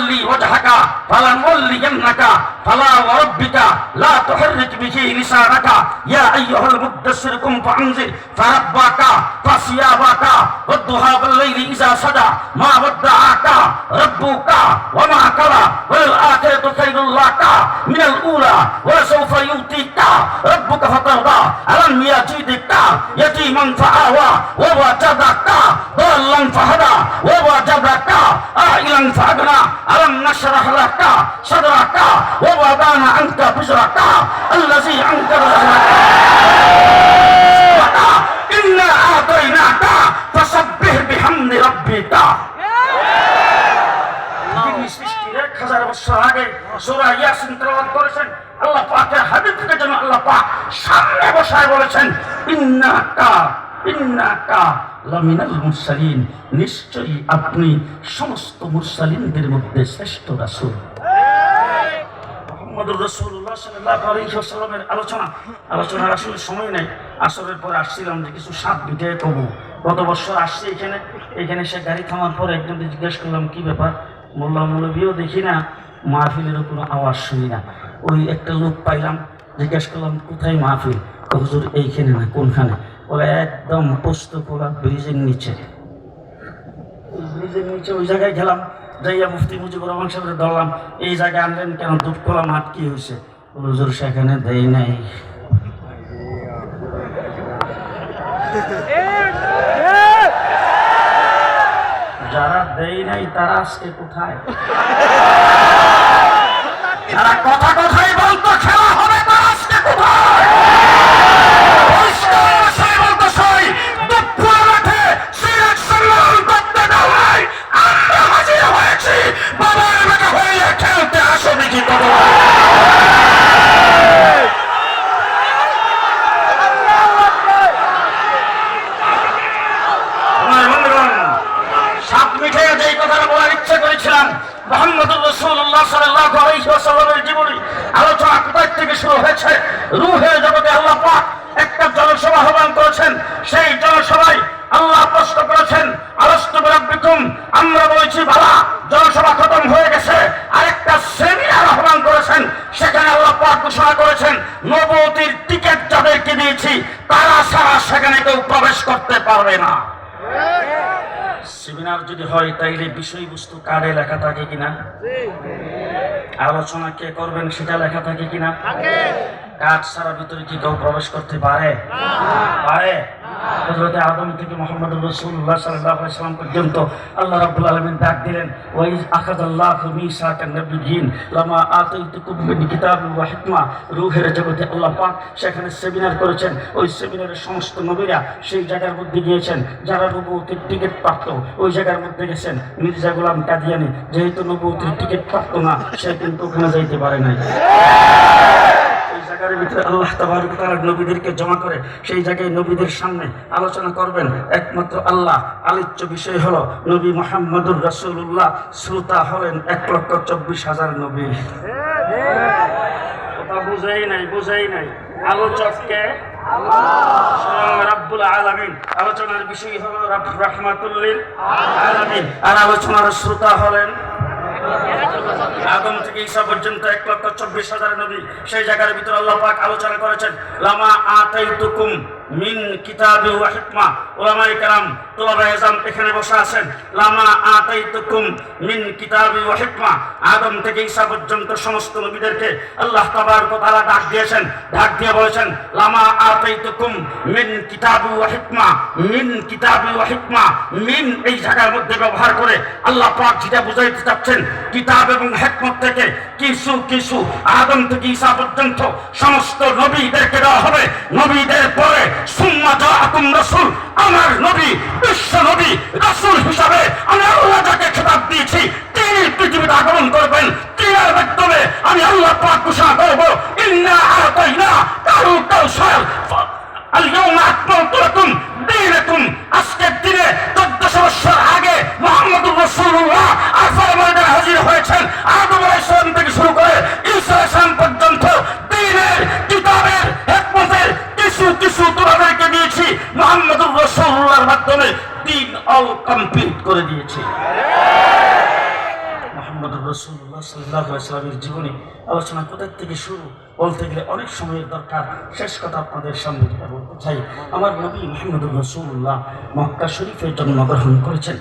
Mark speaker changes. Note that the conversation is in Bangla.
Speaker 1: فولي وجهك فلنولينك فلا وربك لا تحرك به لسانك يا أيها المدثر قم فأنذر فربك فثيابك والضحى والليل إذا سجى ما ودعك ربك وما قلى والآخرة خير لك من الأولى ولسوف يؤتيك ربك فترضى ألم يجدك يتيما فآوى ووجدك ضالا فهدى ووجدك عائلا فأغنى ألم نشرح لك صدرك ووضعنا عنك وزرك الذي أنقض ظهرك إنا أعطيناك فسبح بحمد ربك। সৃষ্টির 1000 বছর আগে সূরা ইয়াসিন তেলাওয়াত করেছেন। আল্লাহ পাকের হাবিবকে যেন আল্লাহ পাক সামনে বসায় বলেছেন ইন্নাকা লামিনাল মুরসালিন, নিশ্চয়ই আপনি সমস্ত মুরসালিনদের মধ্যে শ্রেষ্ঠ রাসূল। মুহাম্মদুর রাসূলুল্লাহ সাল্লাল্লাহু আলাইহি ওয়াসাল্লামের আলোচনার আসলে সময় নাই। আসরের পর আসছিলাম যে কিছু সাত বিটায় কবু। গত বছর আসছি এখানে সে গাড়ি থামার পর একজনকে জিজ্ঞেস করলাম কি ব্যাপার, মোল্লা মৌলভীও দেখি না, মাহফিলেরও কোনো আওয়াজ শুনি না। ওই একটা লোক পাইলাম, জিজ্ঞেস করলাম কোথায় মাহফিল? হুজুর এইখানে না, কোনখানে? বলে একদম পোস্তকোলা ব্রিজের নিচে। ওই জায়গায় গেলাম, যাইয়া মুফতি মুজিবুর রহমান সাহেবের ধরলাম, এই জায়গায় আনলেন কেন? দুধকলা মাঠ কি হয়েছে? হুজুর সেখানে দেয় নাই। যারা দেয় নাই তারা আজকে কোথায়? যারা কথাই বলতো খেলা হবে তারা আজকে কোথায়? মুহাম্মদুর রাসূলুল্লাহ সাল্লাল্লাহু আলাইহি ওয়াসাল্লামের জীবনী আলোচনা কোথা থেকে শুরু হয়েছে? রূহের জগতে আল্লাহ পাক একটা জনসভা আহ্বান করেছেন। সেই জনসভায় আল্লাহ প্রশ্ন করেছেন আলাস্তু বিরাব্বিকুম, আমরা বলেছি বালা। জনসভা খতম হয়ে গেছে, আরেকটা সেমিনার আহ্বান করেছেন। সেখানে আল্লাহ পাক ঘোষণা করেছেন নবুয়তির টিকিট যাদেরকে দিয়েছি তারা ছাড়া সেখানে কেউ প্রবেশ করতে পারবে না। সেমিনার যদি হয় তাইলে বিষয়বস্তু কার্ডে লেখা থাকে কিনা, আলোচনা কে করবেন সেটা লেখা থাকে কিনা, কার্ড ছাড়া ভিতরে কি কেউ প্রবেশ করতে পারে? হযরত আদম থেকে মুহাম্মদুর রাসূলুল্লাহ সাল্লাল্লাহু আলাইহি ওয়াসাল্লাম পর্যন্ত আল্লাহ রাব্বুল আলামিন ডাক দিলেন ওয়াইজ আখাযাল্লাহু মিসাকান নাবিয়্যিন লামা আতাইতুকুম মিন কিতাবিন ওয়া হিকমা। রূহের জগতে আল্লাহ পাক সেখানে সেমিনার করেছেন। ওই সেমিনারের সমস্ত নবীরা সেই জায়গার মধ্যে গিয়েছেন। যারা নবুয়তির টিকিট প্রাপ্ত ওই জায়গার মধ্যে গেছেন। মির্জা গোলাম কাদিয়ানী যেহেতু নবুয়তির টিকিট প্রাপ্ত না, সে কিন্তু ওখানে যাইতে পারে নাই। জায়গার ভিতরে আল্লাহ তাবারক ওয়া তাআলা নবীদেরকে জমা করে সেই জায়গায় নবীদের সামনে আলোচনা করবেন একমাত্র আল্লাহ। আলোচ্য বিষয় হলো নবী মুহাম্মদুর রাসূলুল্লাহ, শ্রোতা হলেন 1,24,000 নবী। কথা বুঝাই নাই। আলোচককে স্বয়ং রাব্বুল আলামিন। আলোচনার বিষয় হলো রাহমাতুল লিল আলামিন, আর আলোচনার শ্রোতা হলেন আদম থেকে ঈসা পর্যন্ত 1,24,000 নবী। সেই জায়গার ভিতরে আল্লাহ পাক আলোচনা করেছেন লামা আতাইতুকুম মিন কিতাবি ওয়া হিকমা। উলামায়ে কেরাম তুলাবায়ে ইলম এখানে বসে আছেন। লামা আতাইতুকুম মিন কিতাবি ওয়া হিকমা, আদম থেকে ঈসা পর্যন্ত সমস্ত নবীদেরকে আল্লাহ তাবারক ওয়া তাআলা ডাক দিয়েছেন। ডাক দিয়ে বলেছেন লামা আতাইতুকুম মিন কিতাবি ওয়া হিকমা। মিন এই জায়গার মধ্যে ব্যবহার করে আল্লাহ পাক যেটা বুঝাইতে চাচ্ছেন কিতাব এবং হিকমত থেকে কিছু আদম থেকে ঈসা পর্যন্ত সমস্ত নবীদেরকে দেওয়া হবে। নবীদের পরে সুম্মা জাআকুম রাসূল, আমার নবী বিশ্ব নবী রাসূল হিসাবে আমি আল্লাহ যাকে খেতাব দিয়েছি তিনি পৃথিবীতে আগমন করবেন। তিনার মাধ্যমে আমি আল্লাহ পাক ঘোষণা করব ইন্না আতাইনা কারু কাউসার আল-ইয়াওমা আকমালতু লাকুম দীনাকুম। আজকের দিনে 1400 বছর আগে মুহাম্মদুর রাসূলুল্লাহ আরফার ময়দানে হাজির হয়েছেন। আদম আলাইহিস সালাম থেকে শুরু করে ঈসা আলাইহিস সালাম পর্যন্ত দ্বীনের কিতাবের হিকমতের কিছু তোমাদেরকে দিয়েছি। মুহাম্মদুর রাসূলুল্লাহর মাধ্যমে দ্বীন অল কমপ্লিট করে দিয়েছি। মুহাম্মদুর রাসূলুল্লাহ সাল্লাল্লাহু আলাইহি ওয়াসাল্লামের জীবনী আলোচনা কোথা থেকে শুরু বলতে গেলে অনেক সময়ের দরকার। শেষ কথা আপনাদের সামনে যেটা বলতে চাই, আমার নবী মুহাম্মদুর রাসূলুল্লাহ মক্কা শরীফে জন্মগ্রহণ করেছেন।